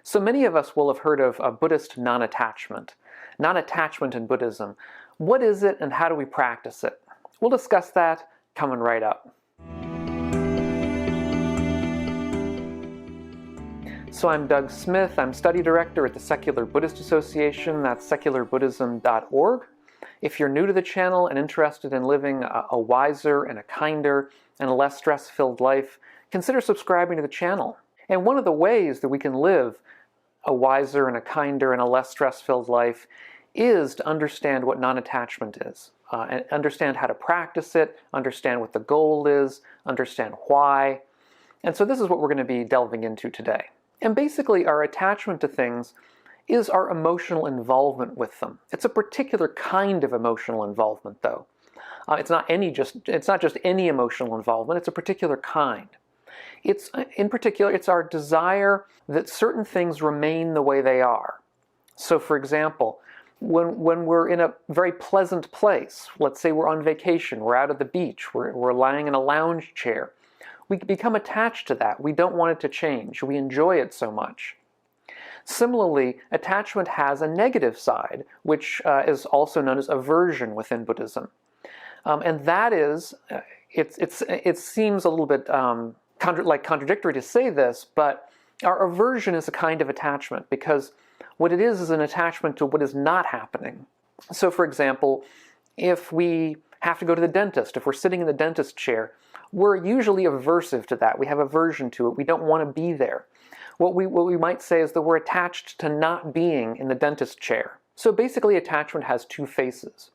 So many of us will have heard of Buddhist non-attachment. Non-attachment in Buddhism. What is it and how do we practice it? We'll discuss that coming right up. So I'm Doug Smith. I'm study director at the Secular Buddhist Association. That's secularbuddhism.org. If you're new to the channel and interested in living a wiser and a kinder and a less stress-filled life, consider subscribing to the channel. And one of the ways that we can live a wiser and a kinder and a less stress-filled life is to understand what non-attachment is, and understand how to practice it, understand what the goal is, understand why. And so this is what we're going to be delving into today. And basically, our attachment to things is our emotional involvement with them. It's a particular kind of emotional involvement, though. It's not just any emotional involvement, it's a particular kind. In particular, it's our desire that certain things remain the way they are. So for example, when we're in a very pleasant place, let's say we're on vacation, we're out at the beach, we're lying in a lounge chair, we become attached to that. We don't want it to change. We enjoy it so much. Similarly, attachment has a negative side, which is also known as aversion within Buddhism. And that is, it seems a little bit contradictory to say this, but our aversion is a kind of attachment because what it is an attachment to what is not happening. So for example, if we have to go to the dentist, if we're sitting in the dentist chair, we're usually aversive to that. We have aversion to it. We don't want to be there. What we might say is that we're attached to not being in the dentist chair. So basically attachment has two faces.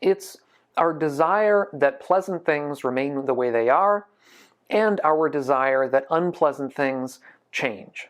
It's our desire that pleasant things remain the way they are, and our desire that unpleasant things change.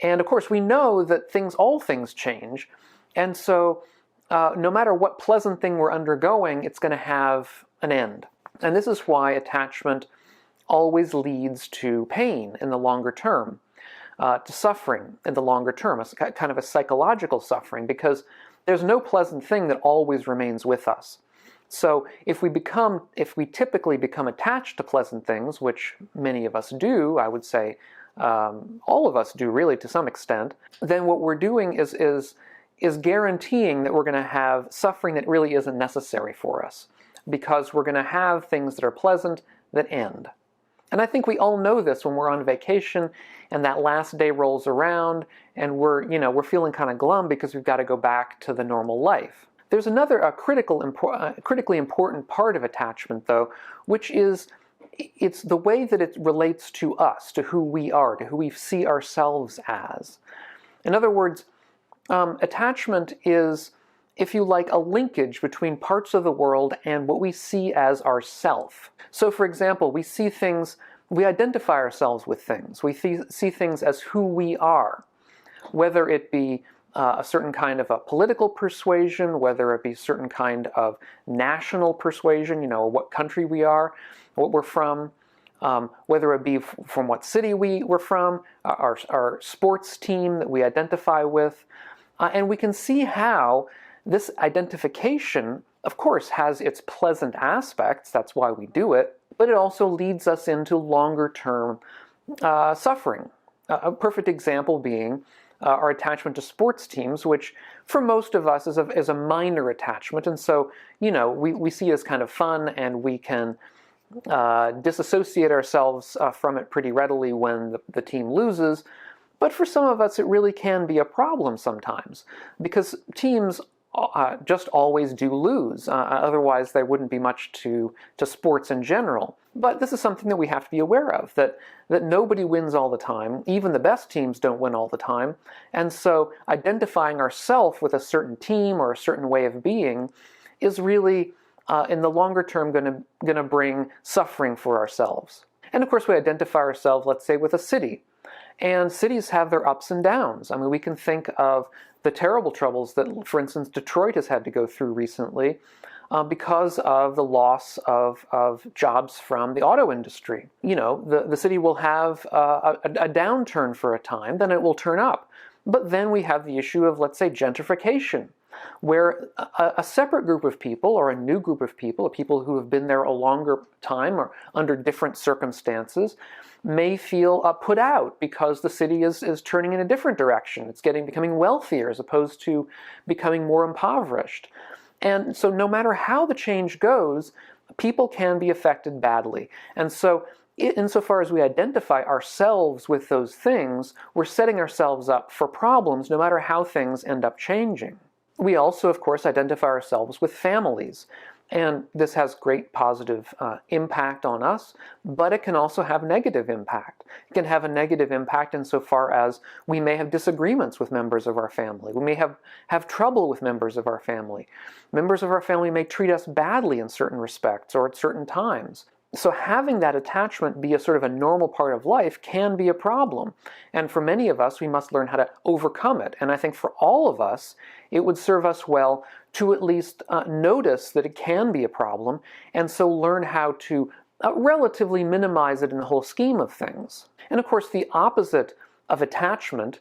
And of course we know that all things change, and so no matter what pleasant thing we're undergoing, it's going to have an end. And this is why attachment always leads to pain in the longer term. To suffering in the longer term, a kind of a psychological suffering, because there's no pleasant thing that always remains with us. So if we typically become attached to pleasant things, which many of us do, I would say all of us do really to some extent, then what we're doing is guaranteeing that we're going to have suffering that really isn't necessary for us, because we're going to have things that are pleasant that end. And I think we all know this when we're on vacation and that last day rolls around and we're feeling kind of glum because we've got to go back to the normal life. There's another critically important part of attachment, though, which is it's the way that it relates to us, to who we are, to who we see ourselves as. In other words, attachment is, if you like, a linkage between parts of the world and what we see as ourself. So for example, we identify ourselves with things. We see things as who we are, whether it be a certain kind of a political persuasion, whether it be a certain kind of national persuasion, what country we are, what we're from, whether it be from what city we're from, our sports team that we identify with. And we can see how this identification, of course, has its pleasant aspects, that's why we do it, but it also leads us into longer-term suffering. A perfect example being our attachment to sports teams, which for most of us is a minor attachment, and so, we see it as kind of fun, and we can disassociate ourselves from it pretty readily when the team loses. But for some of us, it really can be a problem sometimes, because teams just always do lose. Otherwise, there wouldn't be much to sports in general. But this is something that we have to be aware of, that nobody wins all the time. Even the best teams don't win all the time. And so identifying ourselves with a certain team or a certain way of being is really, in the longer term, going to bring suffering for ourselves. And of course, we identify ourselves, let's say, with a city. And cities have their ups and downs. I mean, we can think of the terrible troubles that, for instance, Detroit has had to go through recently because of the loss of jobs from the auto industry. The city will have a downturn for a time, then it will turn up. But then we have the issue of, let's say, gentrification. where a separate group of people or a new group of people who have been there a longer time or under different circumstances, may feel put out because the city is turning in a different direction. It's becoming wealthier as opposed to becoming more impoverished. And so no matter how the change goes, people can be affected badly. And so insofar as we identify ourselves with those things, we're setting ourselves up for problems no matter how things end up changing. We also, of course, identify ourselves with families. And this has great positive impact on us, but it can also have negative impact. It can have a negative impact insofar as we may have disagreements with members of our family. We may have trouble with members of our family. Members of our family may treat us badly in certain respects or at certain times. So having that attachment be a sort of a normal part of life can be a problem. And for many of us, we must learn how to overcome it. And I think for all of us, it would serve us well to at least notice that it can be a problem, and so learn how to relatively minimize it in the whole scheme of things. And of course, the opposite of attachment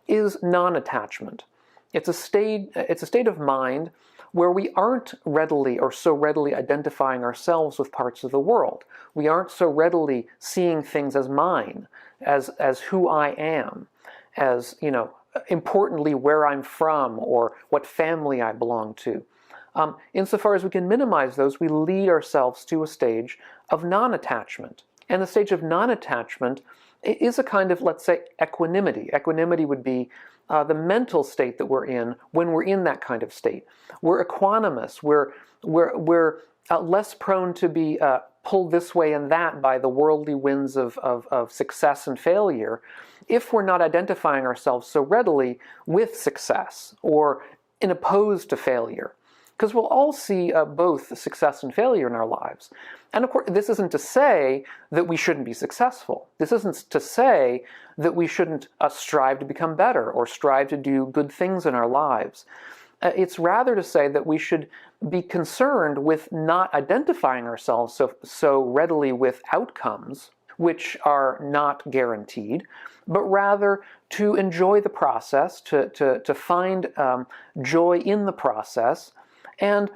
is non-attachment. It's a state of mind where we aren't readily or so readily identifying ourselves with parts of the world. We aren't so readily seeing things as mine, as who I am, as, importantly where I'm from or what family I belong to. Insofar as we can minimize those, we lead ourselves to a stage of non-attachment. And the stage of non-attachment is a kind of, let's say, equanimity. Equanimity would be the mental state that we're in when we're in that kind of state. We're equanimous. We're less prone to be pulled this way and that by the worldly winds of success and failure if we're not identifying ourselves so readily with success or in opposed to failure. Because we'll all see both success and failure in our lives. And of course, this isn't to say that we shouldn't be successful. This isn't to say that we shouldn't strive to become better or strive to do good things in our lives. It's rather to say that we should be concerned with not identifying ourselves so readily with outcomes, which are not guaranteed, but rather to enjoy the process, to find joy in the process. And,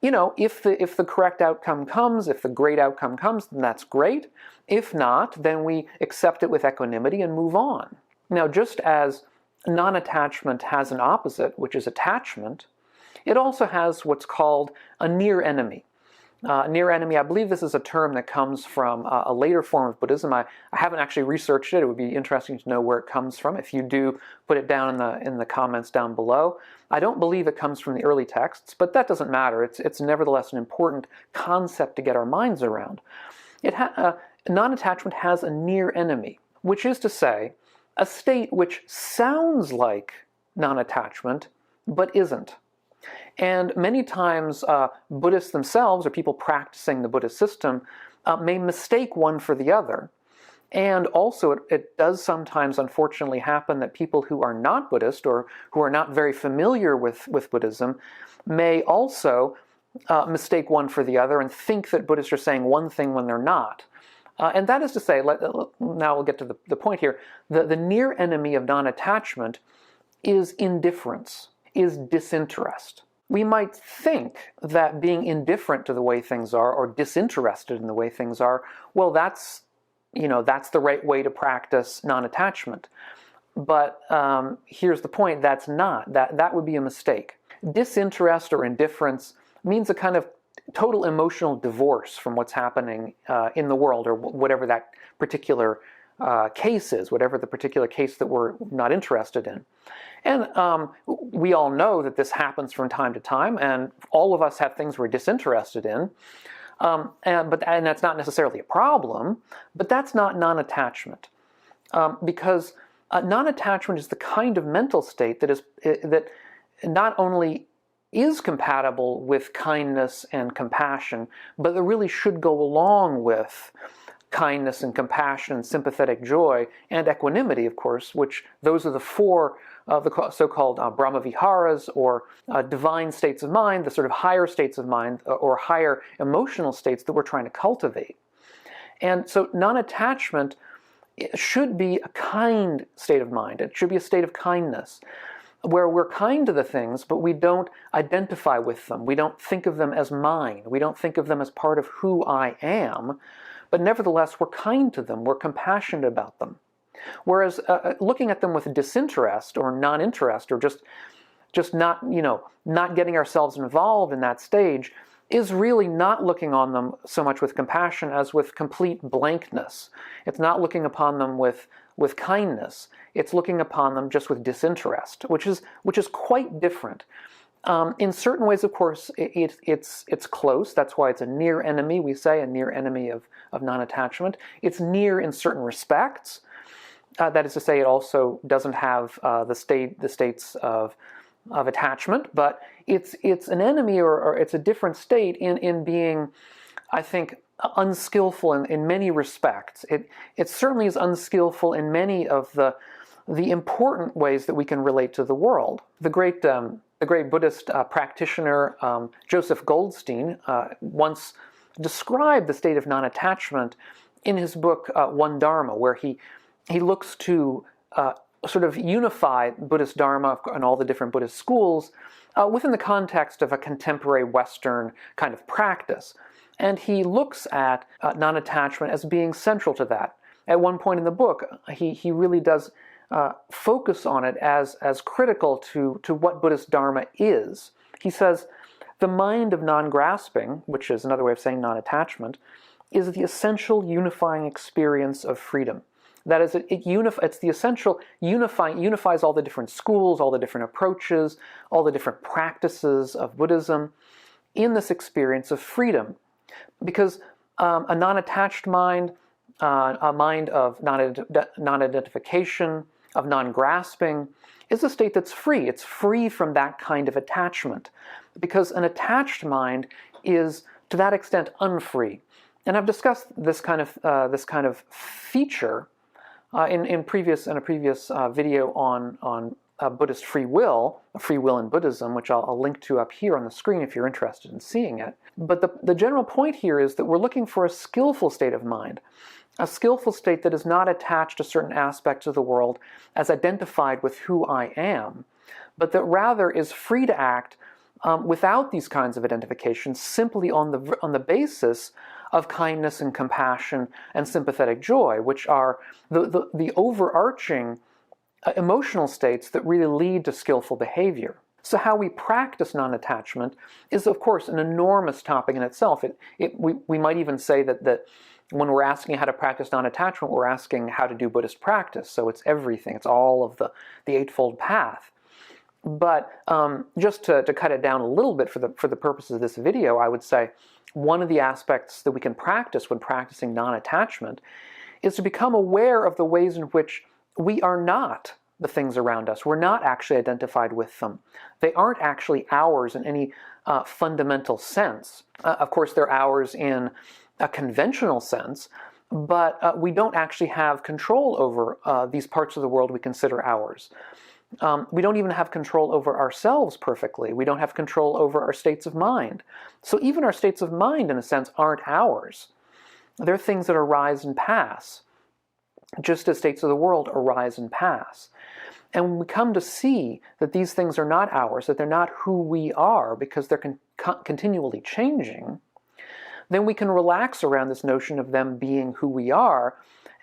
if the correct outcome comes, if the great outcome comes, then that's great. If not, then we accept it with equanimity and move on. Now, just as non-attachment has an opposite, which is attachment, it also has what's called a near enemy. Near enemy, I believe this is a term that comes from a later form of Buddhism. I haven't actually researched it. It would be interesting to know where it comes from. If you do, put it down in the comments down below. I don't believe it comes from the early texts, but that doesn't matter. It's nevertheless an important concept to get our minds around. Non-attachment has a near enemy, which is to say, a state which sounds like non-attachment, but isn't. And many times Buddhists themselves, or people practicing the Buddhist system, may mistake one for the other. And also it does sometimes unfortunately happen that people who are not Buddhist or who are not very familiar with Buddhism may also mistake one for the other and think that Buddhists are saying one thing when they're not. And that is to say, now we'll get to the point here, the near enemy of non-attachment is indifference, is disinterest. We might think that being indifferent to the way things are or disinterested in the way things are, well, that's the right way to practice non-attachment. But here's the point, that's not. That would be a mistake. Disinterest or indifference means a kind of total emotional divorce from what's happening in the world, or whatever that particular case is, whatever the particular case that we're not interested in. And we all know that this happens from time to time, and all of us have things we're disinterested in. And that's not necessarily a problem, but that's not non-attachment. Because non-attachment is the kind of mental state that not only is compatible with kindness and compassion, but that really should go along with kindness and compassion and sympathetic joy and equanimity, of course, which those are the four of the so-called Brahmaviharas, or divine states of mind, the sort of higher states of mind or higher emotional states that we're trying to cultivate. And so non-attachment should be a kind state of mind. It should be a state of kindness. where we're kind to the things, but we don't identify with them. We don't think of them as mine. We don't think of them as part of who I am, but nevertheless, we're kind to them. We're compassionate about them. Whereas looking at them with disinterest or non-interest, or just not, not getting ourselves involved in that stage, is really not looking on them so much with compassion as with complete blankness. It's not looking upon them with kindness. It's looking upon them just with disinterest, which is quite different. In certain ways, of course, it's close. That's why it's a near enemy. We say a near enemy of non-attachment. It's near in certain respects. That is to say, it also doesn't have the states of attachment, but it's an enemy, or it's a different state in being, I think, unskillful in many respects. It certainly is unskillful in many of the important ways that we can relate to the world. The great Buddhist practitioner Joseph Goldstein once described the state of non-attachment in his book One Dharma, where he looks to sort of unify Buddhist Dharma and all the different Buddhist schools within the context of a contemporary Western kind of practice. And he looks at non-attachment as being central to that. At one point in the book, he really does focus on it as critical to what Buddhist Dharma is. He says, the mind of non-grasping, which is another way of saying non-attachment, is the essential unifying experience of freedom. That is, it's the essential unifies all the different schools, all the different approaches, all the different practices of Buddhism in this experience of freedom. Because a non-attached mind, a mind of non-identification, of non-grasping, is a state that's free. It's free from that kind of attachment. Because an attached mind is, to that extent, unfree. And I've discussed this kind of feature in a previous video on Buddhist free will in Buddhism, which I'll link to up here on the screen if you're interested in seeing it. But the general point here is that we're looking for a skillful state of mind, a skillful state that is not attached to certain aspects of the world as identified with who I am, but that rather is free to act without these kinds of identifications, simply on the basis of kindness and compassion and sympathetic joy, which are the overarching emotional states that really lead to skillful behavior. So how we practice non-attachment is, of course, an enormous topic in itself. We might even say that when we're asking how to practice non-attachment, we're asking how to do Buddhist practice. So it's everything. It's all of the Eightfold Path. But just to cut it down a little bit for the purposes of this video, I would say one of the aspects that we can practice when practicing non-attachment is to become aware of the ways in which we are not the things around us. We're not actually identified with them. They aren't actually ours in any fundamental sense. Of course, they're ours in a conventional sense, but we don't actually have control over these parts of the world we consider ours. We don't even have control over ourselves perfectly. We don't have control over our states of mind. So even our states of mind, in a sense, aren't ours. They're things that arise and pass, just as states of the world arise and pass. And when we come to see that these things are not ours, that they're not who we are because they're continually changing, then we can relax around this notion of them being who we are,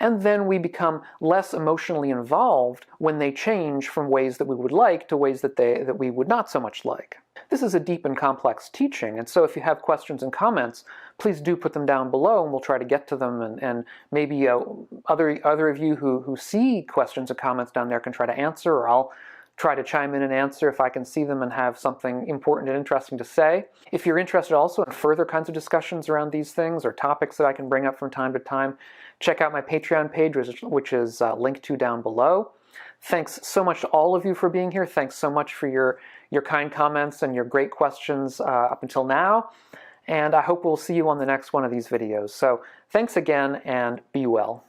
and then we become less emotionally involved when they change from ways that we would like to ways that we would not so much like. This is a deep and complex teaching, and so if you have questions and comments, please do put them down below, and we'll try to get to them, and maybe other of you who see questions or comments down there can try to answer, or I'll try to chime in and answer if I can see them and have something important and interesting to say. If you're interested also in further kinds of discussions around these things or topics that I can bring up from time to time, check out my Patreon page, which is linked to down below. Thanks so much to all of you for being here. Thanks so much for your kind comments and your great questions up until now. And I hope we'll see you on the next one of these videos. So thanks again, and be well.